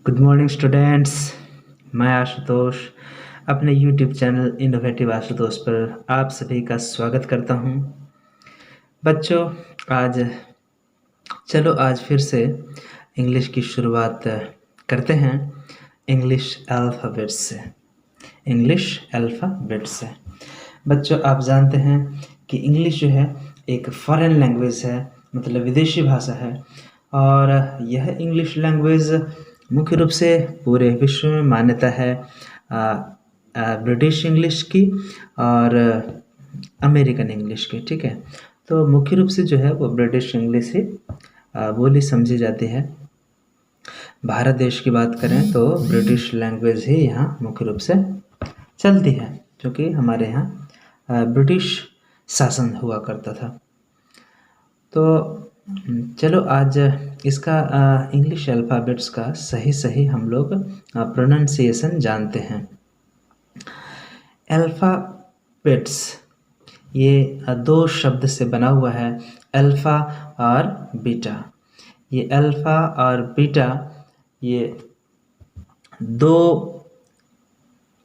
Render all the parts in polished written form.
Good morning students. मैं आशुतोष अपने YouTube channel innovative Ashutosh पर आप सभी का स्वागत करता हूं। बच्चों, आज फिर से इंग्लिश की शुरुआत करते हैं इंग्लिश अल्फ़ाबेट से। बच्चों, आप जानते हैं कि इंग्लिश जो है एक फॉरेन लैंग्वेज है, मतलब विदेशी भाषा है। और यह इंग्लिश लैंग्वेज मुख्य रूप से पूरे विश्व में मान्यता है ब्रिटिश इंग्लिश की और अमेरिकन इंग्लिश की। ठीक है, तो मुख्य रूप से जो है वो ब्रिटिश इंग्लिश ही बोली समझी जाती है। भारत देश की बात करें तो ब्रिटिश लैंग्वेज ही यहाँ मुख्य रूप से चलती है, क्योंकि हमारे यहाँ ब्रिटिश शासन हुआ करता था। तो चलो आज इसका इंग्लिश अल्फ़ाबेट्स का सही हम लोग प्रोनाउंसिएशन जानते हैं। अल्फ़ाबेट्स ये दो शब्द से बना हुआ है, अल्फ़ा और बीटा। ये अल्फ़ा और बीटा ये दो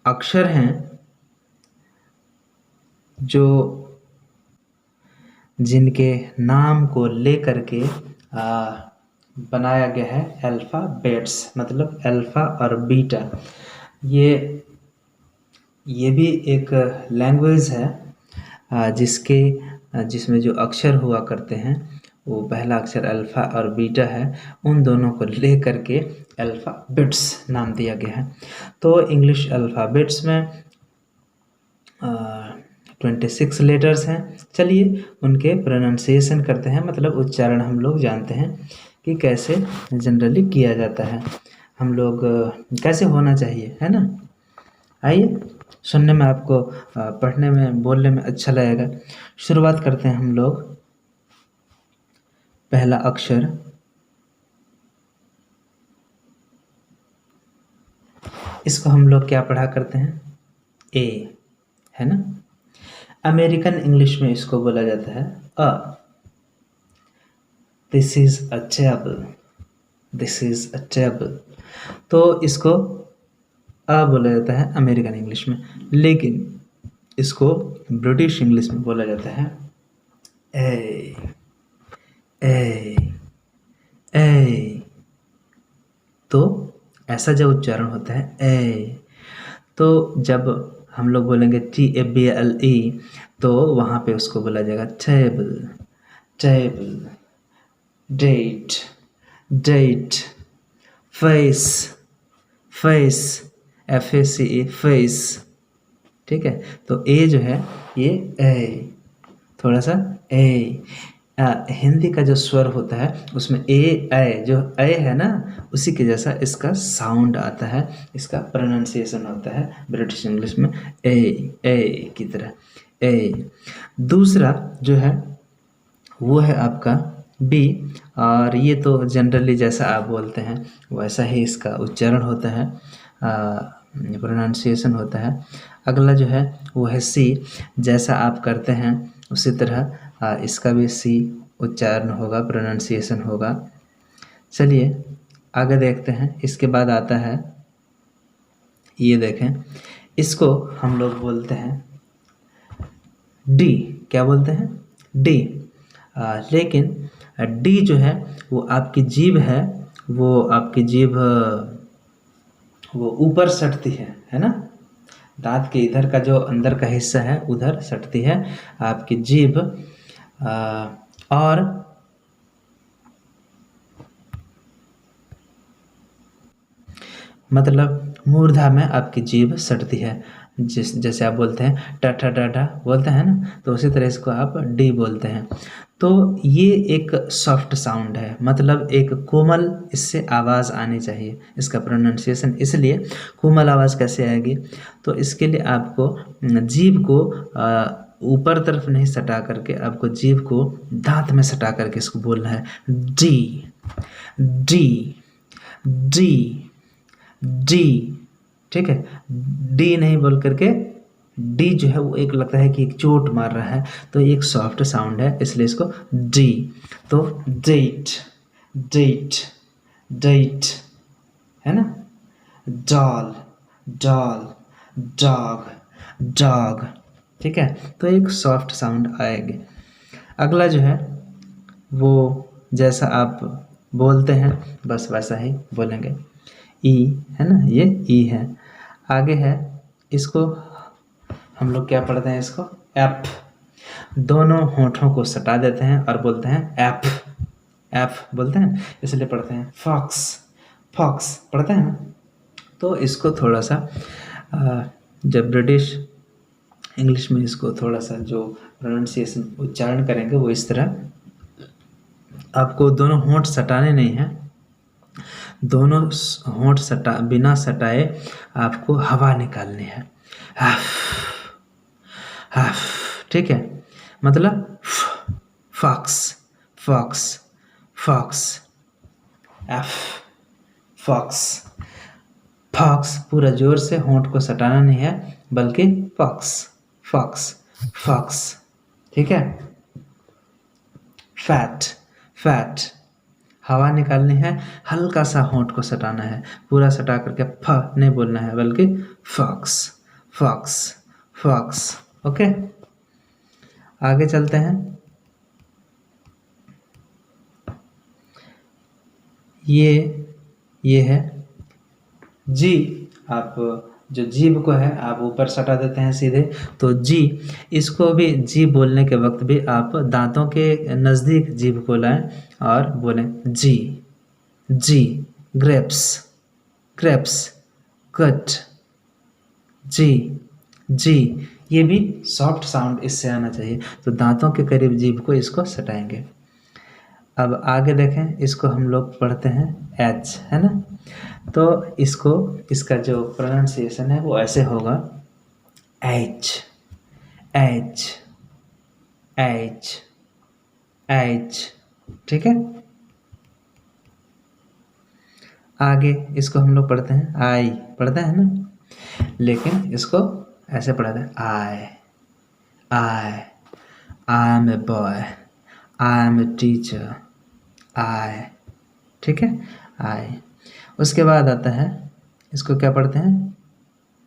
अक्षर हैं जो जिनके नाम को लेकर के बनाया गया है अल्फ़ाबेट्स, मतलब अल्फ़ा और बीटा। ये भी एक लैंग्वेज है जिसमें जो अक्षर हुआ करते हैं वो पहला अक्षर अल्फ़ा और बीटा है, उन दोनों को ले करके अल्फ़ाबेट्स नाम दिया गया है। तो इंग्लिश अल्फ़ाबेट्स में 26 लेटर्स हैं। चलिए उनके प्रोनाउंसिएशन करते हैं, मतलब उच्चारण हम लोग जानते हैं कि कैसे जनरली किया जाता है, हम लोग कैसे होना चाहिए, है ना। आइए, सुनने में आपको पढ़ने में बोलने में अच्छा लगेगा। शुरुआत करते हैं हम लोग। पहला अक्षर इसको हम लोग क्या पढ़ा करते हैं, ए, है ना। अमेरिकन इंग्लिश में इसको बोला जाता है a. This is a table, this is a table. तो इसको अ बोला जाता है अमेरिकन इंग्लिश में, लेकिन इसको ब्रिटिश इंग्लिश में बोला जाता है ए, ए, ए। तो ऐसा जब उच्चारण होता है ए, तो जब हम लोग बोलेंगे TABLE तो वहाँ पे उसको बोला जाएगा table, table. Date, date. Face, face, FACE, face. ठीक है, तो ए जो है ये ए, थोड़ा सा ए। हिंदी का जो स्वर होता है उसमें ए जो ए है ना, उसी के जैसा इसका साउंड आता है, इसका प्रोनाउंसिएशन होता है ब्रिटिश इंग्लिश में ए की तरह, ए। दूसरा जो है वो है आपका बी, और ये तो जनरली जैसा आप बोलते हैं वैसा ही इसका उच्चारण होता है, प्रोनाउंसिएशन होता है। अगला जो है वो है सी, जैसा आप करते हैं उसी तरह इसका भी सी उच्चारण होगा, प्रोनाउंसिएशन होगा। चलिए आगे देखते हैं। इसके बाद आता है, ये देखें, इसको हम लोग बोलते हैं डी। क्या बोलते हैं, डी। लेकिन डी जो है वो आपकी जीभ है, वो आपकी जीभ वो ऊपर सटती है ना। दांत के इधर का जो अंदर का हिस्सा है उधर सटती है आपकी जीभ, और मतलब मूर्धा में आपकी जीभ सटती है। जैसे आप बोलते हैं टाटा टाटा बोलते हैं ना, तो उसी तरह इसको आप डी बोलते हैं। तो ये एक सॉफ्ट साउंड है, मतलब एक कोमल इससे आवाज़ आनी चाहिए, इसका प्रोनाउंसिएशन। इसलिए कोमल आवाज़ कैसे आएगी, तो इसके लिए आपको जीभ को ऊपर तरफ नहीं सटा करके आपको जीभ को दांत में सटा करके इसको बोलना है डी, डी, डी, डी। ठीक है, डी नहीं बोल करके डी जो है वो एक लगता है कि एक चोट मार रहा है, तो एक सॉफ्ट साउंड है, इसलिए इसको डी। तो डेट, डेट, डेट, है ना। डॉल, डॉल, डॉग, डॉग, ठीक है। तो एक सॉफ्ट साउंड आएगी। अगला जो है वो जैसा आप बोलते हैं बस वैसा ही बोलेंगे। ई है ना, ये ई है। आगे है, इसको हम लोग क्या पढ़ते हैं, इसको एफ। दोनों होठों को सटा देते हैं और बोलते हैं एफ। एफ बोलते हैं, इसलिए पढ़ते हैं फॉक्स। फॉक्स पढ़ते हैं ना। तो इसको थोड़ा सा जब ब्रिटिश इंग्लिश में इसको थोड़ा सा जो प्रोनाउंसिएशन उच्चारण करेंगे वो इस तरह, आपको दोनों होंठ सटाने नहीं हैं, दोनों होंठ बिना सटाए आपको हवा निकालनी है। हाफ, हाफ, ठीक है। मतलब fox, fox, fox, F, fox. Fox पूरा जोर से होंठ को सटाना नहीं है, बल्कि फॉक्स, फॉक्स, फॉक्स, ठीक है। फैट, फैट, हवा निकालनी है, हल्का सा होंठ को सटाना है, पूरा सटा करके फ नहीं बोलना है, बल्कि फॉक्स, फॉक्स, फॉक्स। ओके, आगे चलते हैं। ये है जी। आप जो जीभ को है आप ऊपर सटा देते हैं सीधे, तो जी, इसको भी जी बोलने के वक्त भी आप दांतों के नज़दीक जीभ को लाएं और बोलें जी, जी। ग्रेप्स, ग्रेप्स, कट, जी, जी। ये भी सॉफ्ट साउंड इससे आना चाहिए, तो दांतों के करीब जीभ को इसको सटाएंगे। अब आगे देखें, इसको हम लोग पढ़ते हैं एच, है ना। तो इसको, इसका जो प्रोनाउंसिएशन है वो ऐसे होगा एच, एच, एच, एच, ठीक है। आगे इसको हम लोग पढ़ते हैं आई, पढ़ते हैं ना, लेकिन इसको ऐसे पढ़ते हैं I, I, I am a boy, I am a teacher, I, ठीक है, आई। उसके बाद आता है, इसको क्या पढ़ते हैं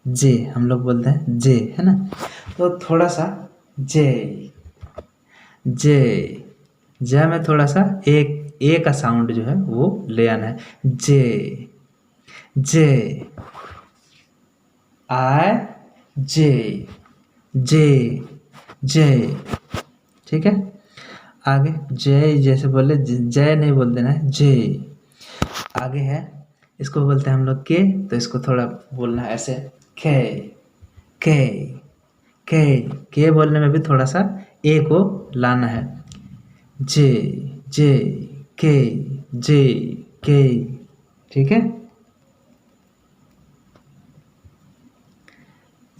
जे, हम लोग बोलते हैं जे, है ना। तो थोड़ा सा जे, जे, जे में थोड़ा सा एक ए का साउंड जो है वो ले आना है। जे, जे, आई, जे, जे, जे, ठीक है। आगे जय, जैसे बोले जय नहीं बोल देना है, जे। आगे है, इसको बोलते हैं हम लोग के, तो इसको थोड़ा बोलना है ऐसे के, के, के बोलने में भी थोड़ा सा ए को लाना है। जे, जे, के, जे, के, ठीक है।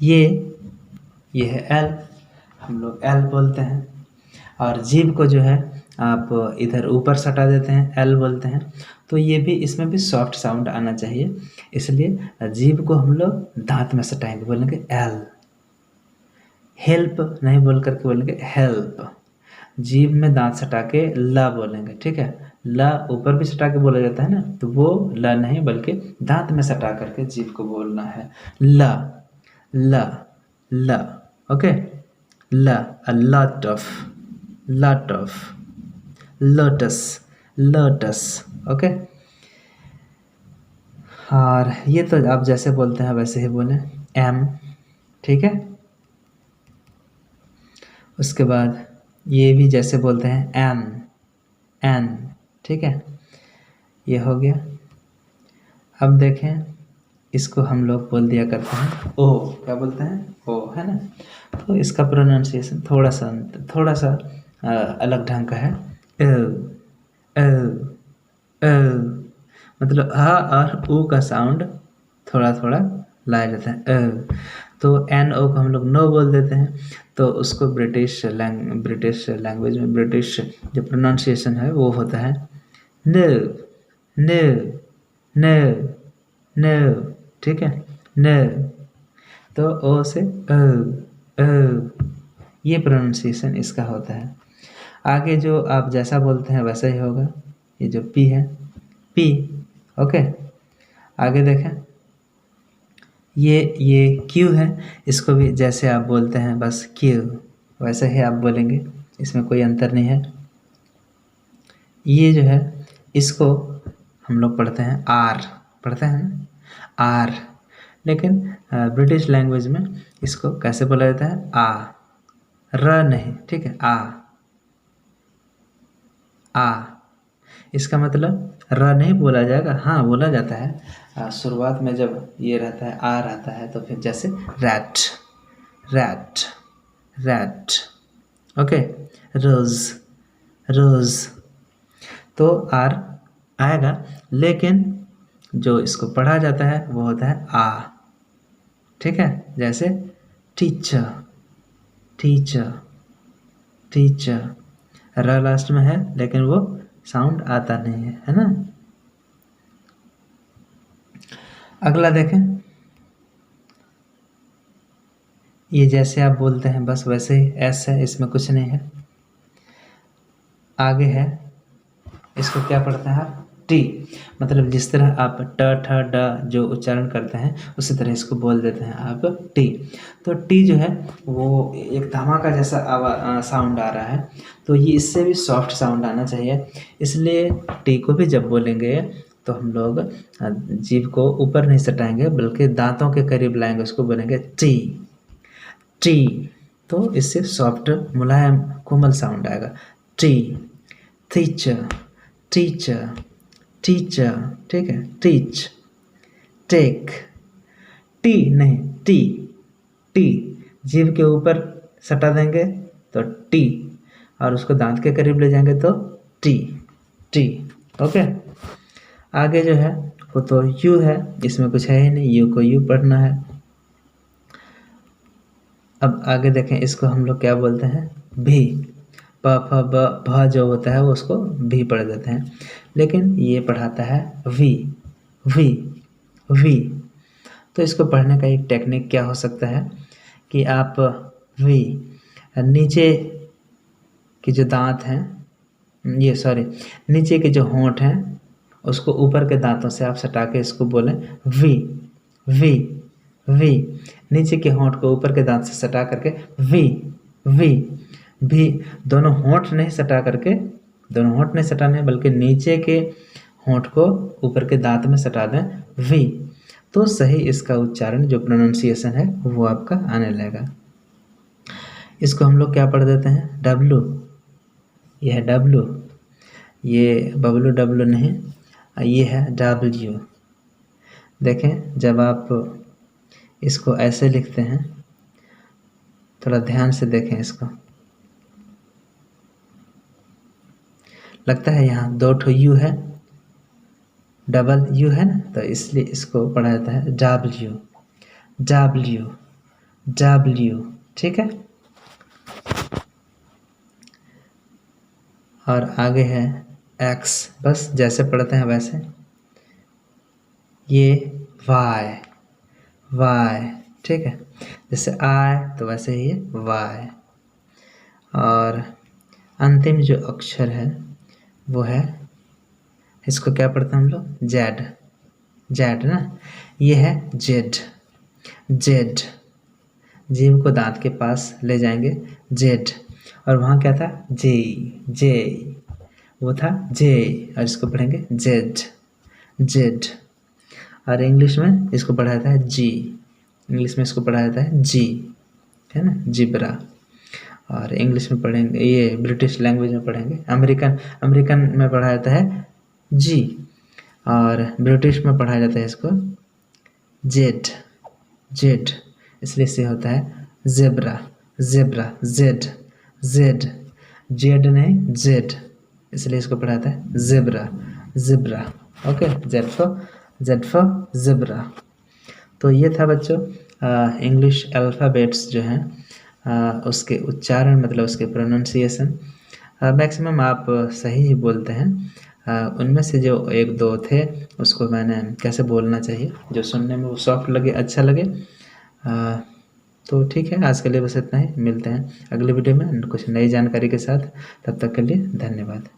ये है एल, हम लोग एल बोलते हैं। और जीभ को जो है आप इधर ऊपर सटा देते हैं, एल बोलते हैं। तो ये भी, इसमें भी सॉफ्ट साउंड आना चाहिए, इसलिए जीभ को हम लोग दांत में सटाएंगे, बोलेंगे एल। हेल्प नहीं बोल करके बोलेंगे हेल्प। जीभ में दांत सटा के ला बोलेंगे, ठीक है। ला ऊपर भी सटा के बोला जाता है ना, तो वो ला नहीं बल्कि दांत में सटा करके जीभ को बोलना है। ला, ला, ला, ओके। ला, a lot of, lot of, lotus, lotus, okay. और ये तो आप जैसे बोलते हैं वैसे ही बोलें, एम, ठीक है। उसके बाद ये भी जैसे बोलते हैं एन, एन, ठीक है। ये हो गया। अब देखें, इसको हम लोग बोल दिया करते हैं ओ, क्या बोलते हैं ओ, है ना। तो इसका प्रोनाउंसिएशन थोड़ा सा अलग ढंग का है। ओ, ओ, मतलब ह और ऊ का साउंड थोड़ा थोड़ा लाया जाता है। तो एन ओ को हम लोग नो बोल देते हैं, तो उसको ब्रिटिश लैंग्वेज में, ब्रिटिश जो प्रोनाउंसिएशन है वो होता है नो, नो, नो, नो, ठीक है, नो। तो ओ से ओ, ये प्रोनाउंसिएशन इसका होता है। आगे जो आप जैसा बोलते हैं वैसा ही होगा। ये जो पी है, पी, ओके। आगे देखें, ये क्यू है, इसको भी जैसे आप बोलते हैं बस क्यू वैसे ही आप बोलेंगे, इसमें कोई अंतर नहीं है। ये जो है इसको हम लोग पढ़ते हैं आर, पढ़ते हैं ना आर, लेकिन ब्रिटिश लैंग्वेज में इसको कैसे बोला जाता है, आ, र नहीं, ठीक है, आ। इसका मतलब र नहीं बोला जाएगा, हाँ बोला जाता है शुरुआत में जब ये रहता है आ रहता है तो फिर जैसे रैट, रैट, रैट, ओके, रोज, रोज, तो आर आएगा, लेकिन जो इसको पढ़ा जाता है वो होता है आ, ठीक है, जैसे टीचर, टीचर, टीचर, र लास्ट में है लेकिन वो साउंड आता नहीं है ना। अगला देखें, ये जैसे आप बोलते हैं बस वैसे ही एस है, इसमें कुछ नहीं है। आगे है, इसको क्या पढ़ते हैं आप, टी, मतलब जिस तरह आप ट ठ ड जो उच्चारण करते हैं उसी तरह इसको बोल देते हैं आप टी। तो टी जो है वो एक धमाका जैसा साउंड आ रहा है, तो ये इससे भी सॉफ्ट साउंड आना चाहिए, इसलिए टी को भी जब बोलेंगे तो हम लोग जीभ को ऊपर नहीं सटाएंगे बल्कि दांतों के करीब लाएंगे, उसको बोलेंगे टी, टी, तो इससे सॉफ्ट मुलायम कोमल साउंड आएगा, टी, टीचर, टीचर, टीचर, ठीक है, टीच, टेक, टी नहीं टी, टी जीभ के ऊपर सटा देंगे तो टी, और उसको दांत के करीब ले जाएंगे तो टी, टी, ओके। आगे जो है वो तो यू है, इसमें कुछ है ही नहीं, यू को यू पढ़ना है। अब आगे देखें, इसको हम लोग क्या बोलते हैं, भी, प फ ब भ जो होता है वो उसको भी पढ़ देते हैं, लेकिन ये पढ़ाता है वी, वी, वी। तो इसको पढ़ने का एक टेक्निक क्या हो सकता है कि आप वी नीचे के जो दांत हैं, ये सॉरी नीचे के जो होंठ हैं उसको ऊपर के दांतों से आप सटा के इसको बोलें वी, वी, वी, नीचे के होंठ को ऊपर के दांत से सटा करके वी, वी, भी, दोनों होंठ नहीं सटा करके, दोनों होंठ नहीं सटाने बल्कि नीचे के होंठ को ऊपर के दांत में सटा दें वी, तो सही इसका उच्चारण जो प्रोनाउंसिएशन है वो आपका आने लगेगा। इसको हम लोग क्या पढ़ देते हैं, डब्लू, ये है डब्लू, ये बबलू डब्लू नहीं, ये है डब्ल्यू। देखें जब आप इसको ऐसे लिखते हैं, थोड़ा ध्यान से देखें इसको, लगता है यहाँ दो ठो यू है, डबल यू है ना, तो इसलिए इसको पढ़ा जाता है डब्ल्यू, डब्ल्यू, डब्ल्यू, ठीक है। और आगे है एक्स, बस जैसे पढ़ते हैं वैसे, ये वाई, वाई, ठीक है, जैसे आई तो वैसे ही वाई। और अंतिम जो अक्षर है वो है, इसको क्या पढ़ते हैं हम लोग, जेड, जेड ना, ये है जेड, जेड, जीभ को दांत के पास ले जाएंगे जेड, और वहाँ क्या था जे, जे, वो था जे, और इसको पढ़ेंगे जेड, जेड। और इंग्लिश में इसको पढ़ा जाता है जी, इंग्लिश में इसको पढ़ा जाता है जी, है ना, जिब्रा। और इंग्लिश में पढ़ेंगे, ये ब्रिटिश लैंग्वेज में पढ़ेंगे, अमेरिकन, अमेरिकन में पढ़ा जाता है जी, और ब्रिटिश में पढ़ा जाता है इसको जेड, जेड, इसलिए से होता है zebra, zebra, Z, Z, Z नहीं जेड, इसलिए इसको पढ़ा जाता है zebra, zebra, okay, Z for zebra. तो ये था बच्चों इंग्लिश अल्फ़ाबेट्स जो हैं उसके उच्चारण, मतलब उसके प्रोनाउंसिएशन। मैक्सिमम आप सही ही बोलते हैं, उनमें से जो एक दो थे उसको मैंने कैसे बोलना चाहिए जो सुनने में वो सॉफ्ट लगे, अच्छा लगे। तो ठीक है, आज के लिए बस इतना ही, मिलते हैं अगले वीडियो में कुछ नई जानकारी के साथ, तब तक के लिए धन्यवाद।